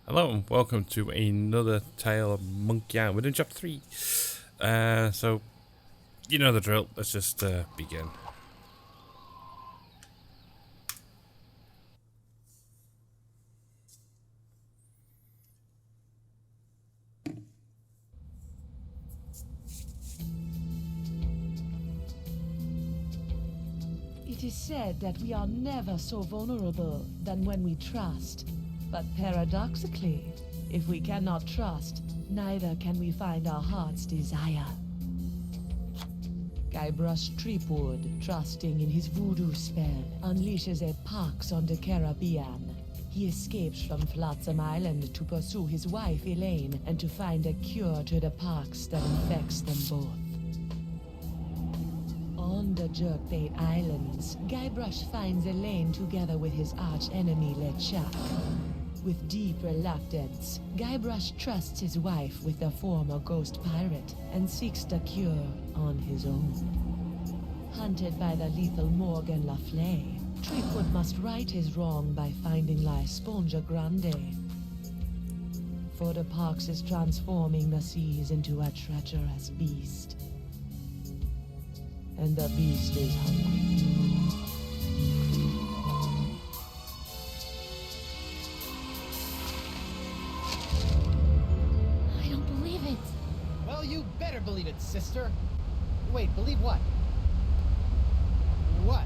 Hello and welcome to another Tale of Monkey Island. We're doing chapter 3. So, you know the drill. Let's just begin. It is said that we are never so vulnerable than when we trust. But paradoxically, if we cannot trust, neither can we find our heart's desire. Guybrush Threepwood, trusting in his voodoo spell, unleashes a pox on the Caribbean. He escapes from Flotsam Island to pursue his wife Elaine and to find a cure to the pox that infects them both. On the Jerkbait Islands, Guybrush finds Elaine together with his arch-enemy LeChuck. With deep reluctance, Guybrush trusts his wife with the former ghost pirate and seeks the cure on his own. Hunted by the lethal Morgan Le Fay, Threepwood must right his wrong by finding La Esponja Grande. For the pox is transforming the seas into a treacherous beast. And the beast is hungry. I don't believe it. Well, you better believe it, sister. Wait, believe what? What?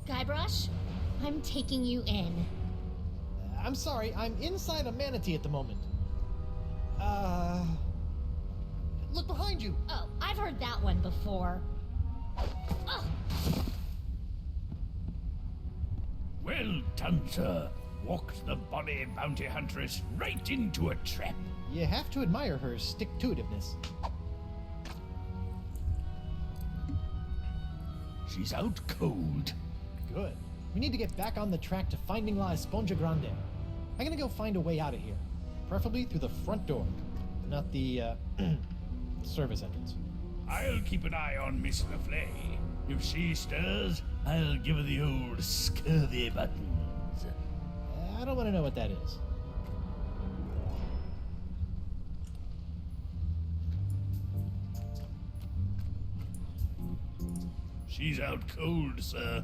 Guybrush, I'm taking you in. I'm sorry, I'm inside a manatee at the moment. Look behind you. Oh, I've heard that one before. Oh, Well done, sir. Walked the bonny bounty huntress right into a trap. You have to admire her stick-to-itiveness. She's out cold. Good. We need to get back on the track to finding La Esponja Grande. I'm gonna go find a way out of here. Preferably through the front door, not the, service entrance. I'll keep an eye on Miss Le Fay. If she stirs, I'll give her the old scurvy buttons. I don't want to know what that is. She's out cold, sir.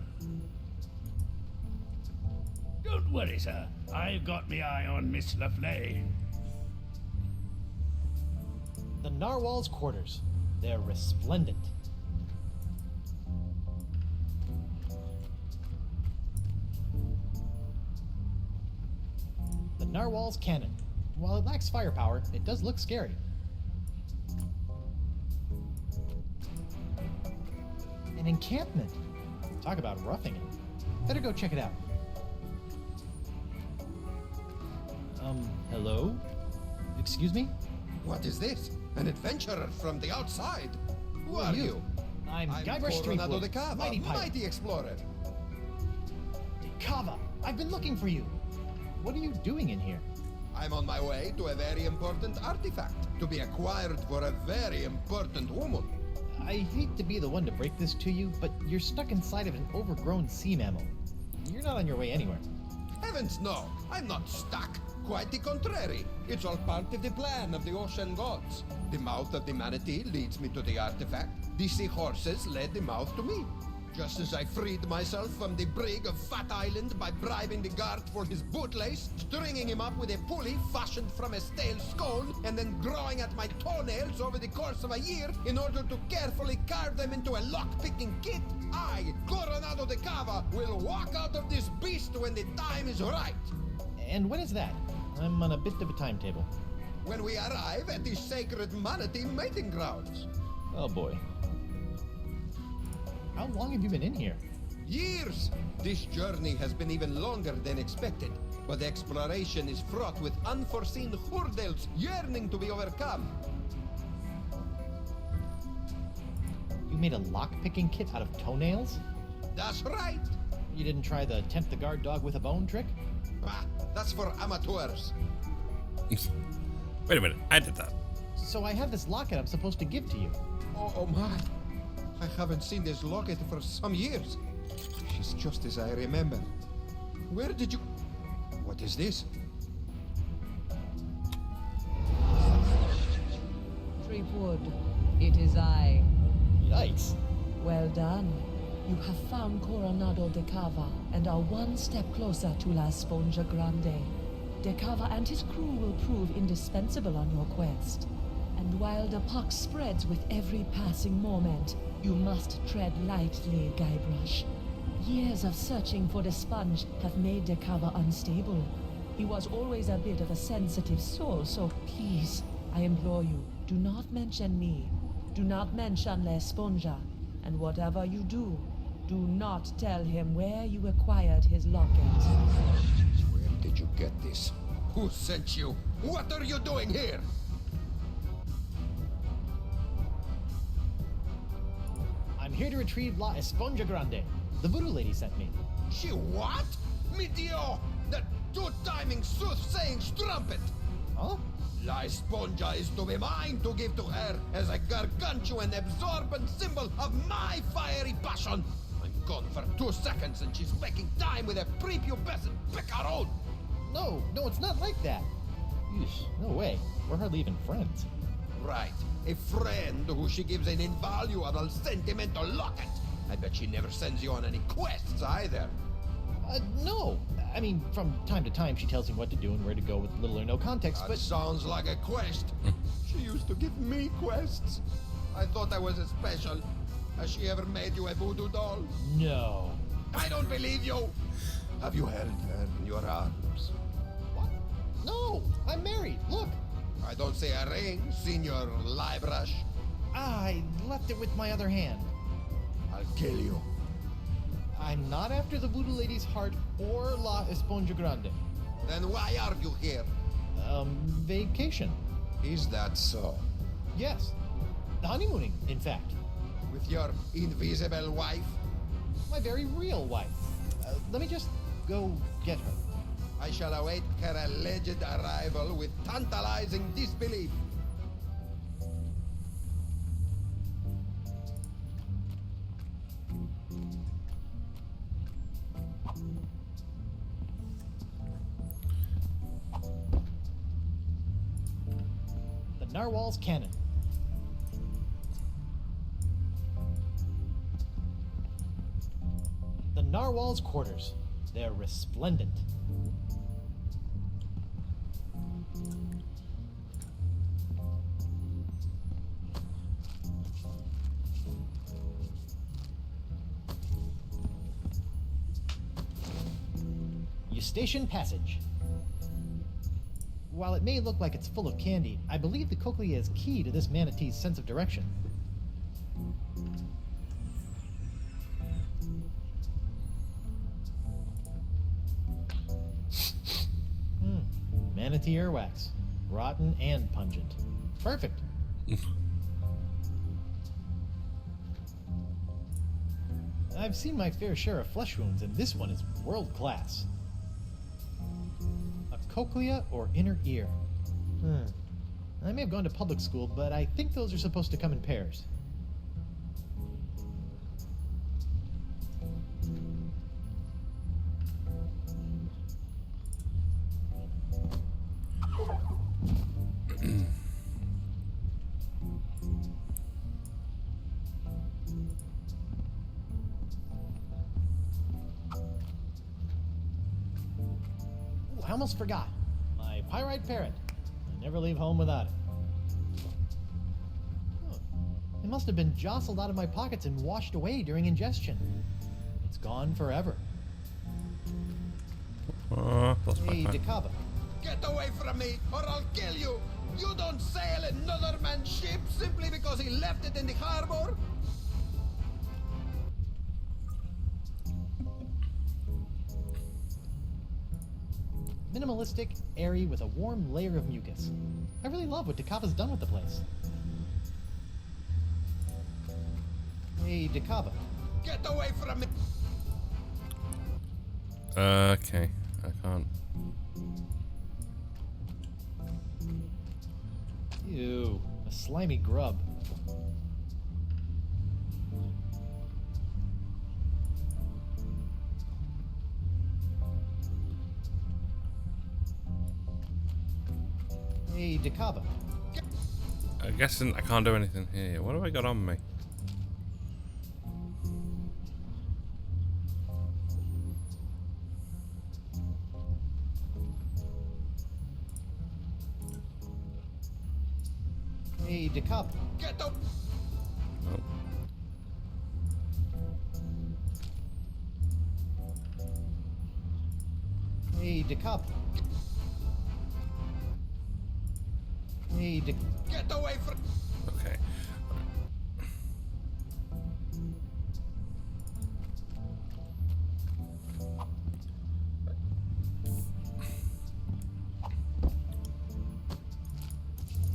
Don't worry, sir. I've got my eye on Miss Le Fay. The narwhal's quarters. They're resplendent. The narwhal's cannon. While it lacks firepower, it does look scary. An encampment. Talk about roughing it. Better go check it out. Hello? Excuse me? What is this? An adventurer from the outside? Who are you? I'm Guybrush Coronado Threepwood, DeCava, mighty pirate. mighty explorer. DeCava, I've been looking for you. What are you doing in here? I'm on my way to a very important artifact to be acquired for a very important woman. I hate to be the one to break this to you, but you're stuck inside of an overgrown sea mammal. You're not on your way anywhere. Heavens no, I'm not stuck. Quite the contrary. It's all part of the plan of the ocean gods. The mouth of the Manatee leads me to the artifact. The seahorses led the mouth to me. Just as I freed myself from the brig of Fat Island by bribing the guard for his bootlace, stringing him up with a pulley fashioned from a stale skull, and then growing at my toenails over the course of a year in order to carefully carve them into a lock-picking kit, I, Coronado DeCava, will walk out of this beast when the time is right. And when is that? I'm on a bit of a timetable. When we arrive at the sacred Manatee mating grounds. Oh boy. How long have you been in here? Years! This journey has been even longer than expected. but exploration is fraught with unforeseen hurdles yearning to be overcome. You made a lock-picking kit out of toenails? That's right. You didn't try the tempt the guard dog with a bone trick? Ah, that's for amateurs. Wait a minute, I did that. So I have this locket I'm supposed to give to you. Oh my. I haven't seen this locket for some years. She's just as I remember. Where did you... What is this? Tripwood, it is I. Yikes. Well done. You have found Coronado DeCava and are one step closer to La Esponja Grande. DeCava and his crew will prove indispensable on your quest. And while the pox spreads with every passing moment, you must tread lightly, Guybrush. Years of searching for the sponge have made DeCava unstable. He was always a bit of a sensitive soul, so please, I implore you, do not mention me. Do not mention La Esponja. And whatever you do, do not tell him where you acquired his locket. Where did you get this? Who sent you? What are you doing here? I'm here to retrieve La Esponja Grande. The voodoo lady sent me. She what? Mi Dio! That two-timing soothsaying strumpet! Huh? La Esponja is to be mine to give to her as a gargantuan absorbent symbol of my fiery passion. I'm gone for 2 seconds and she's making time with a prepubescent picaron. No, it's not like that. Yeesh, no way. We're hardly even friends. Right, a friend who she gives an invaluable sentimental locket. I bet she never sends you on any quests either. No. I mean, from time to time she tells me what to do and where to go with little or no context, That but... sounds like a quest. She used to give me quests. I thought I was a special. Has she ever made you a voodoo doll? No. I don't believe you. Have you held her in your arms? What? No, I'm married. Look. I don't see a ring, Senor Liebrush. I left it with my other hand. I'll kill you. I'm not after the voodoo lady's heart or La Esponja Grande. Then why are you here? Vacation. Is that so? Yes. Honeymooning, in fact. With your invisible wife? My very real wife. Let me just go get her. I shall await her alleged arrival with tantalizing disbelief. The Narwhal's Cannon. The Narwhal's Quarters. They're resplendent. Eustachian Passage. While it may look like it's full of candy, I believe the Cochlea is key to this manatee's sense of direction. Manatee earwax. Rotten and pungent. Perfect. I've seen my fair share of flesh wounds, and this one is world class. A cochlea or inner ear. I may have gone to public school, but I think those are supposed to come in pairs. I almost forgot. My pyrite parrot. I never leave home without it. Huh. It must have been jostled out of my pockets and washed away during ingestion. It's gone forever. Hey, DeCava. Get away from me, or I'll kill you! You don't sail another man's ship simply because he left it in the harbor? Minimalistic, airy, with a warm layer of mucus. I really love what DeCava's done with the place. Hey, DeCava. Get away from me! Okay, I can't. Ew, a slimy grub. Hey, DeCava. I'm guessing I can't do anything here. What have I got on me? Hey, DeCava. Get up! Oh. Hey, DeCava. Hey, Get away from... Okay.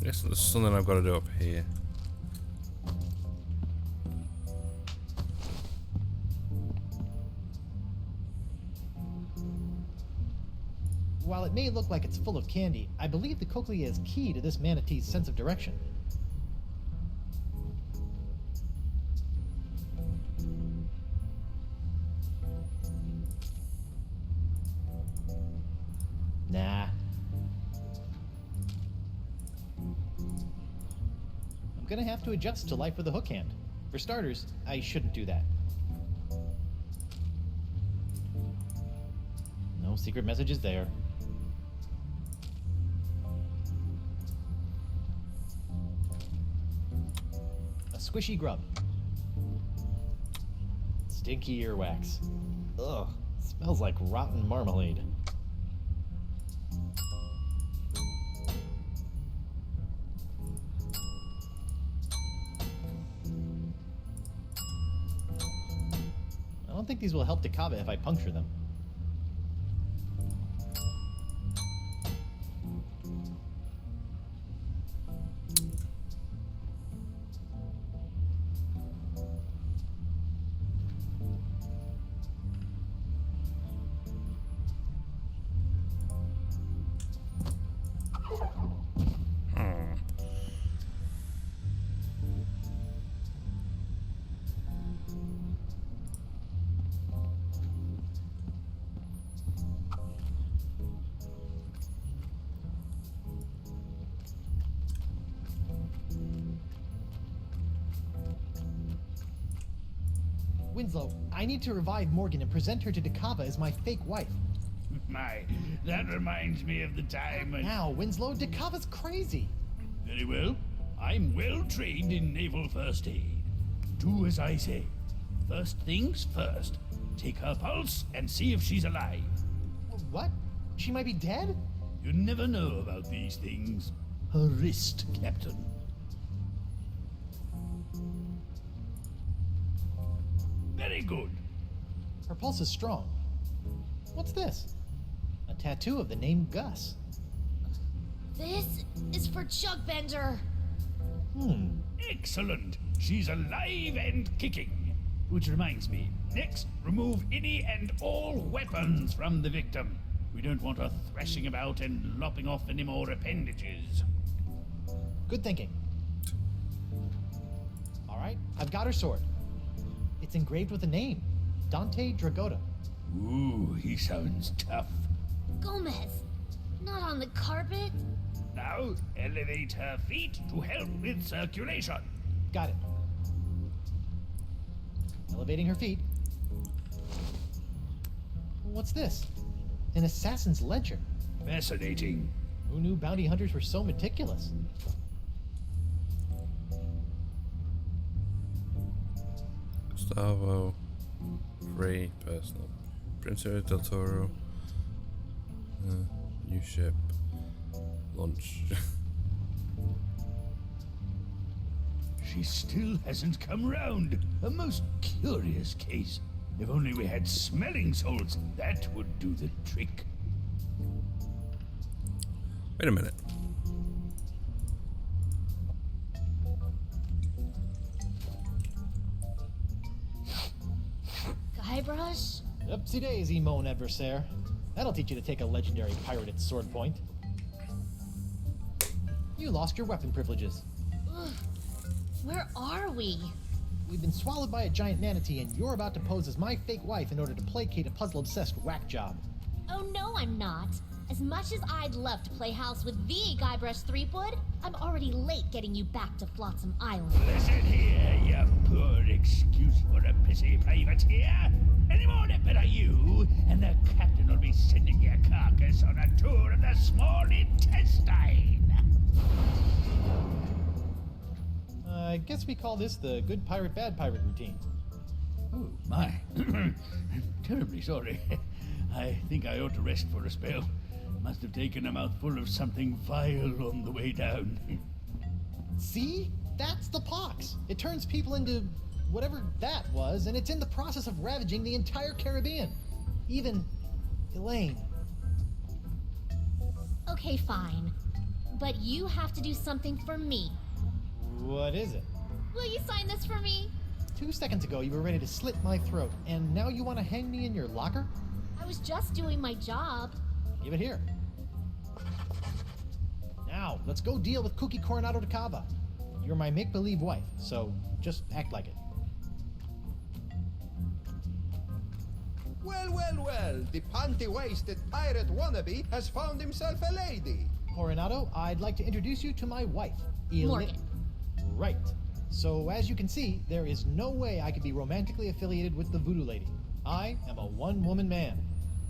I guess there's something I've got to do up here. While it may look like it's full of candy, I believe the Cochlea is key to this manatee's sense of direction. Nah. I'm gonna have to adjust to life with a hook hand. For starters, I shouldn't do that. No secret messages there. Squishy grub. Stinky earwax. Ugh, smells like rotten marmalade. I don't think these will help DeCava if I puncture them. Winslow, I need to revive Morgan and present her to DeCava as my fake wife. My, that reminds me of the time when... Now, Winslow, DeCava's crazy. Very well. I'm well trained in naval first aid. Do as I say. First things first. Take her pulse and see if she's alive. What? She might be dead? You never know about these things. Her wrist, Captain. Very good. Her pulse is strong. What's this? A tattoo of the name Gus. This is for Chuckbender. Excellent. She's alive and kicking. Which reminds me, next, remove any and all weapons from the victim. We don't want her thrashing about and lopping off any more appendages. Good thinking. All right, I've got her sword. It's engraved with a name, Dante Dragotta. Ooh, he sounds tough. Gomez, not on the carpet. Now, elevate her feet to help with circulation. Got it. Elevating her feet. What's this? An assassin's ledger. Fascinating. Who knew bounty hunters were so meticulous? Gustavo, Free, personal. Prince del Toro, new ship, launch. She still hasn't come round. A most curious case. If only we had smelling salts, that would do the trick. Wait a minute. Guybrush? Upsy daisy, mon adversaire. That'll teach you to take a legendary pirated sword point. You lost your weapon privileges. Ugh. Where are we? We've been swallowed by a giant manatee, and you're about to pose as my fake wife in order to placate a puzzle-obsessed whack job. Oh no, I'm not. As much as I'd love to play house with the Guybrush Threepwood, I'm already late getting you back to Flotsam Island. Listen here, you poor excuse for a pissy privateer. Any more nipper are you, and the captain will be sending your carcass on a tour of the small intestine. I guess we call this the good pirate, bad pirate routine. Oh, my. I'm terribly sorry. I think I ought to rest for a spell. Must have taken a mouthful of something vile on the way down. See? That's the pox. It turns people into whatever that was, and it's in the process of ravaging the entire Caribbean. Even Elaine. Okay, fine. But you have to do something for me. What is it? Will you sign this for me? 2 seconds ago, you were ready to slit my throat, and now you want to hang me in your locker? I was just doing my job. Give it here. Now, let's go deal with Cookie Coronado DeCava. You're my make-believe wife, so just act like it. Well, well, well, the panty-waisted pirate wannabe has found himself a lady. Coronado, I'd like to introduce you to my wife, Morgan. Right. So, as you can see, there is no way I could be romantically affiliated with the voodoo lady. I am a one-woman man.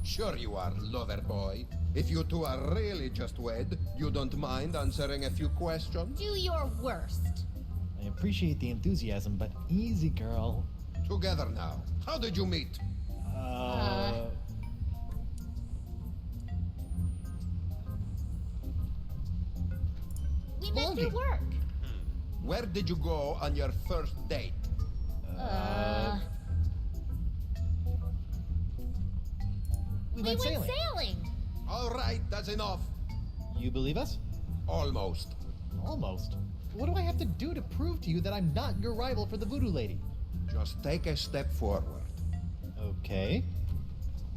Sure you are, lover boy. If you two are really just wed, you don't mind answering a few questions? Do your worst. I appreciate the enthusiasm, but easy, girl. Together now. How did you meet? We met through Logie. work. Where did you go on your first date? We We went went sailing. sailing. All right, that's enough. You believe us? Almost. Almost. What do I have to do to prove to you that I'm not your rival for the voodoo lady? Just take a step forward. Okay.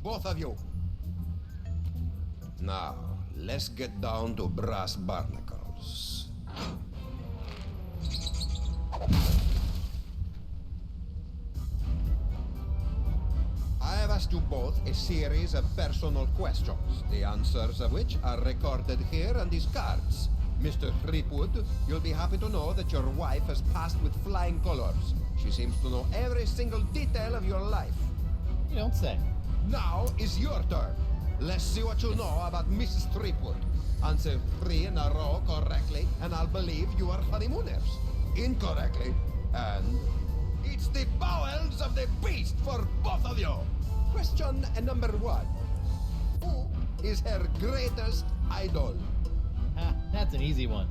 Both of you. Now, let's get down to brass barnacles. I have asked you both a series of personal questions, the answers of which are recorded here on these cards. Mr. Threepwood, you'll be happy to know that your wife has passed with flying colors. She seems to know every single detail of your life. You don't say. Now is your turn. Let's see what you know about Mrs. Threepwood. Answer 3 in a row correctly, and I'll believe you are honeymooners. Incorrectly, and it's the bowels of the beast for both of you. Question number 1. Who is her greatest idol? Ah, that's an easy one.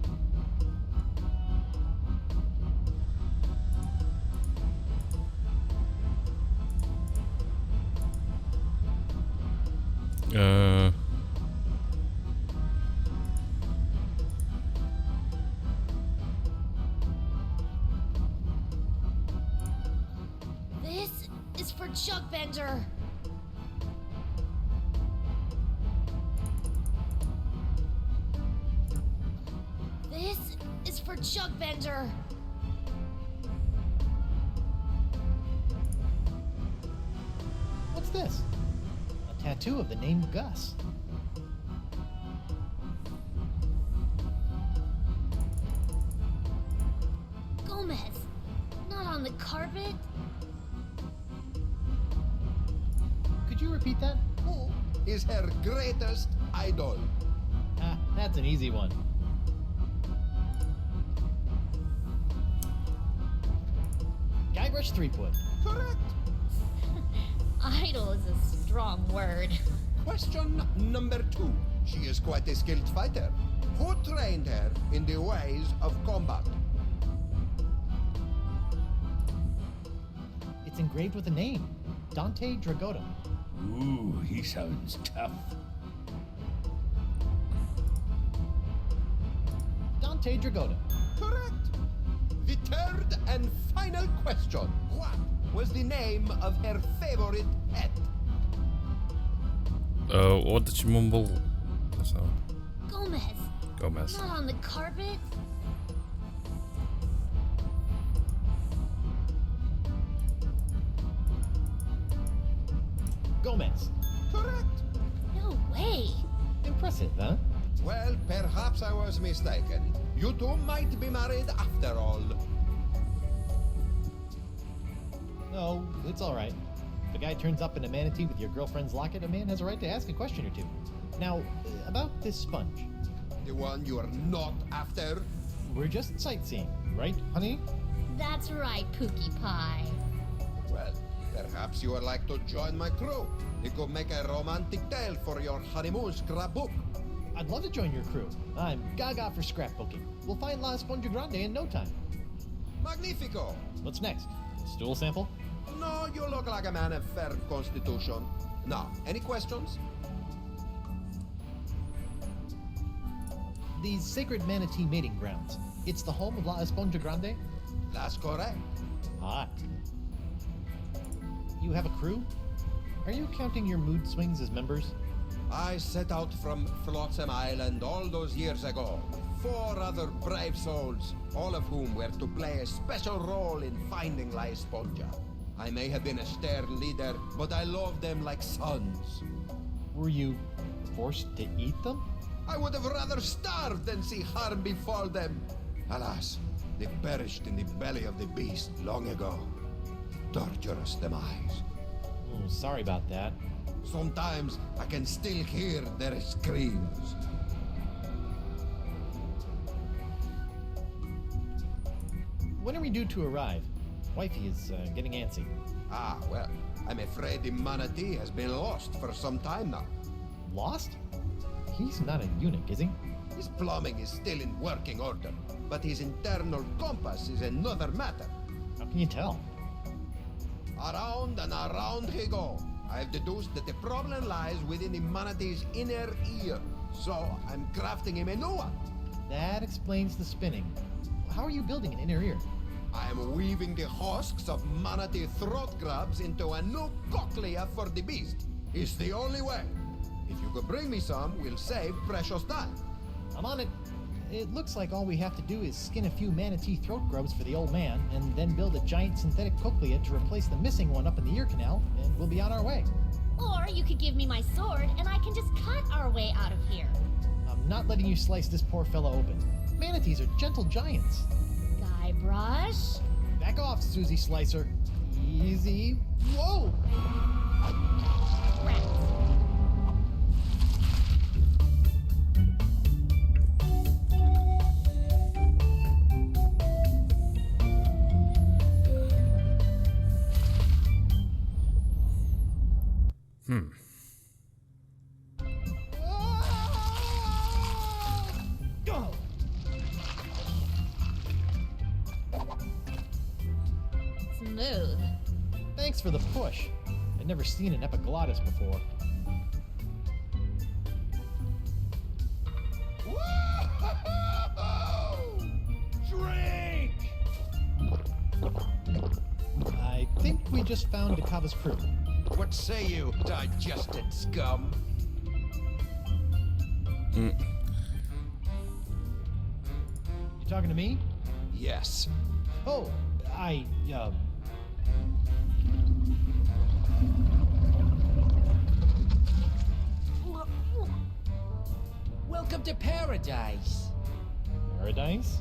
This is for Chuckbender. This is for Chuckbender. What's this? A tattoo of the name Gus. Gomez. Not on the carpet. Could you repeat that? Who is her greatest idol? Ah, that's an easy one. Guybrush Threepwood. Correct. Idol is a strong word. Question number 2. She is quite a skilled fighter. Who trained her in the ways of combat? It's engraved with a name. Dante Dragotta. Ooh, he sounds tough. Manatee Dragoda. Correct. The third and final question. What was the name of her favorite pet? What did she mumble? So, Gomez. Gomez. Not on the carpet. Gomez. Correct. No way. Impressive, huh? Well, perhaps I was mistaken. You two might be married after all. No, it's all right. If a guy turns up in a manatee with your girlfriend's locket, a man has a right to ask a question or two. Now, about this sponge. The one you are not after? We're just sightseeing, right, honey? That's right, Pookie Pie. Well, perhaps you would like to join my crew. It could make a romantic tale for your honeymoon scrapbook. I'd love to join your crew. I'm gaga for scrapbooking. We'll find La Esponja Grande in no time. Magnifico! What's next? A stool sample? No, you look like a man of fair constitution. Now, any questions? These sacred manatee mating grounds. It's the home of La Esponja Grande? That's correct. Hot. You have a crew? Are you counting your mood swings as members? I set out from Flotsam Island all those years ago with 4 other brave souls, all of whom were to play a special role in finding La Esponja. I may have been a stern leader, but I loved them like sons. Were you forced to eat them? I would have rather starved than see harm befall them. Alas, they perished in the belly of the beast long ago. Torturous demise. Oh, sorry about that. Sometimes I can still hear their screams. When are we due to arrive? Wifey is getting antsy. Ah, well, I'm afraid the Manatee has been lost for some time now. Lost? He's not a eunuch, is he? His plumbing is still in working order, but his internal compass is another matter. How can you tell? Around and around he go. I've deduced that the problem lies within the Manatee's inner ear, so I'm crafting him a new one. That explains the spinning. How are you building an inner ear? I am weaving the husks of Manatee throat grabs into a new Cochlea for the beast. It's the only way. If you could bring me some, we'll save precious time. I'm on it. It looks like all we have to do is skin a few manatee throat grubs for the old man, and then build a giant synthetic cochlea to replace the missing one up in the ear canal, and we'll be on our way. Or you could give me my sword and I can just cut our way out of here. I'm not letting you slice this poor fella open. Manatees are gentle giants. Guybrush? Back off, Susie Slicer. Easy. Whoa! Rats. Go! Smooth. Thanks for the push. I'd never seen an epiglottis before. Drink! I think we just found DeCava's crew. What say you, digested scum? You talking to me? Yes. Oh, Welcome to paradise. Paradise?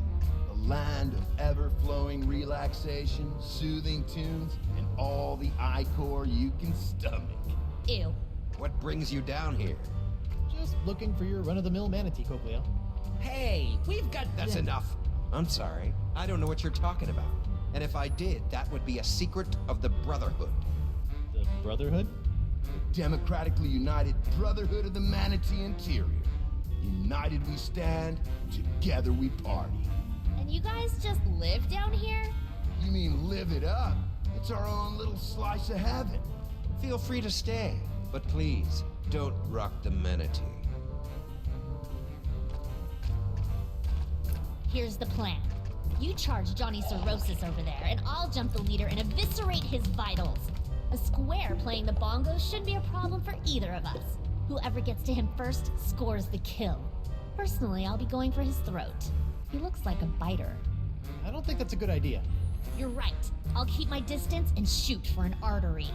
A land of ever-flowing relaxation, soothing tunes, and all the ichor you can stomach. Ew. What brings you down here? Just looking for your run-of-the-mill manatee, Cochlea. Hey, we've got... That's enough. I'm sorry. I don't know what you're talking about. And if I did, that would be a secret of the Brotherhood. The Brotherhood? The democratically united Brotherhood of the Manatee Interior. United we stand, together we party. And you guys just live down here? You mean live it up? It's our own little slice of heaven. Feel free to stay, but please, don't rock the Manatee. Here's the plan. You charge Johnny Cirrhosis over there, and I'll jump the leader and eviscerate his vitals. The square playing the bongos shouldn't be a problem for either of us. Whoever gets to him first scores the kill. Personally, I'll be going for his throat. He looks like a biter. I don't think that's a good idea. You're right. I'll keep my distance and shoot for an artery.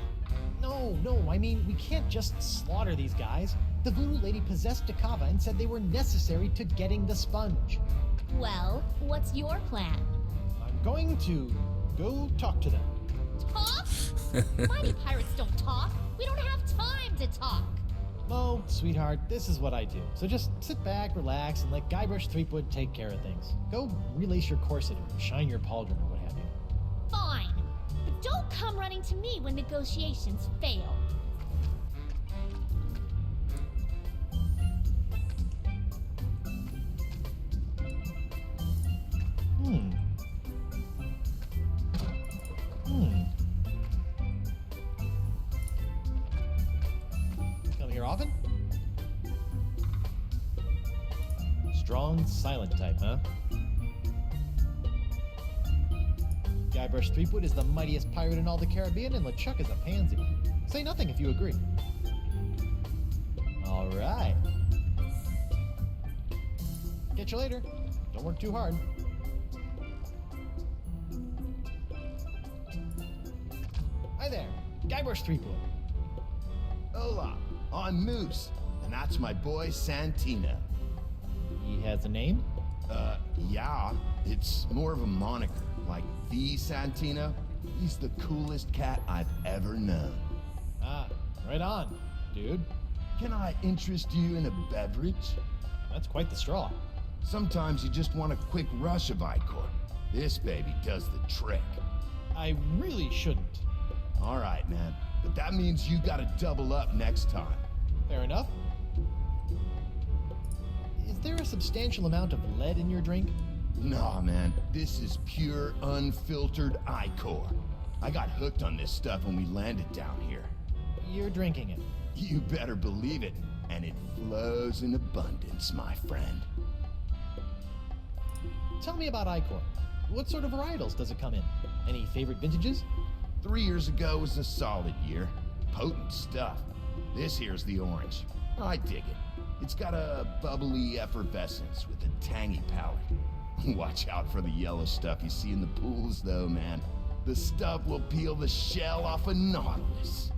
No, I mean, we can't just slaughter these guys. The voodoo lady possessed DeCava and said they were necessary to getting the sponge. Well, what's your plan? I'm going to go talk to them. Talk? Mighty pirates don't talk. We don't have time to talk. Mo, sweetheart, this is what I do. So just sit back, relax, and let Guybrush Threepwood take care of things. Go relace your corset or shine your pauldron or what have you. Fine. But don't come running to me when negotiations fail. Come here often? Strong, silent type, huh? Guybrush Threepwood is the mightiest pirate in all the Caribbean, and LeChuck is a pansy. Say nothing if you agree. All right. Catch you later. Don't work too hard. Hi there, Guybrush Threepwood. Hola, I'm Moose, and that's my boy Santino. He has a name? Yeah, it's more of a moniker, like the Santino. He's the coolest cat I've ever known. Ah, right on, dude. Can I interest you in a beverage? That's quite the straw. Sometimes you just want a quick rush of Icor. This baby does the trick. I really shouldn't. All right, man, but that means you gotta double up next time. Fair enough. Is there a substantial amount of lead in your drink? Nah, man, this is pure, unfiltered Icor. I got hooked on this stuff when we landed down here. You're drinking it. You better believe it, and it flows in abundance, my friend. Tell me about Icor. What sort of varietals does it come in? Any favorite vintages? 3 years ago was a solid year. Potent stuff. This here's the orange. I dig it. It's got a bubbly effervescence with a tangy palate. Watch out for the yellow stuff you see in the pools, though, man. The stuff will peel the shell off a Nautilus.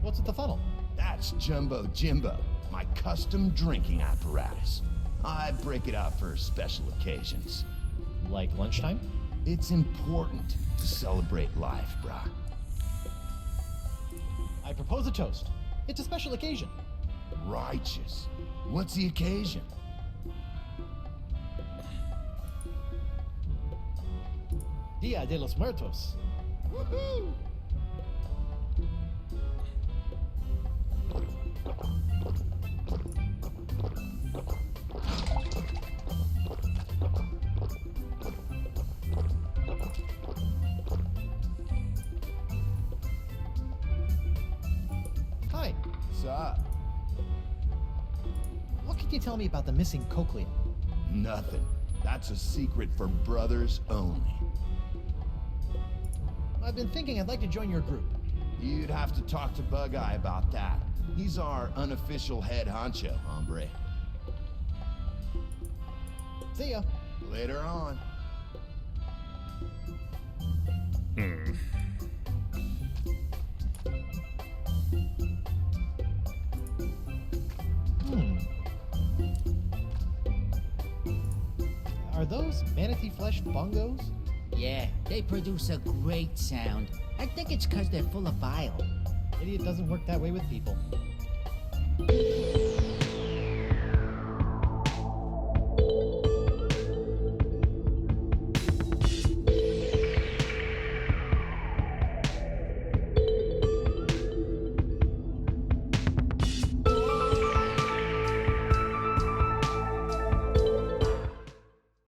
What's at the funnel? That's Jumbo Jimbo, my custom drinking apparatus. I break it out for special occasions. Like lunchtime? It's important to celebrate life, brah. I propose a toast. It's a special occasion. Righteous. What's the occasion? Dia de los Muertos. Woohoo! Hi. What's up? What can you tell me about the missing Cochlea? Nothing. That's a secret for brothers only. I've been thinking I'd like to join your group. You'd have to talk to Bug Eye about that. He's our unofficial head honcho, hombre. See ya. Later on. Are those manatee flesh bongos? Yeah, they produce a great sound. I think it's 'cause they're full of bile. Idiot doesn't work that way with people.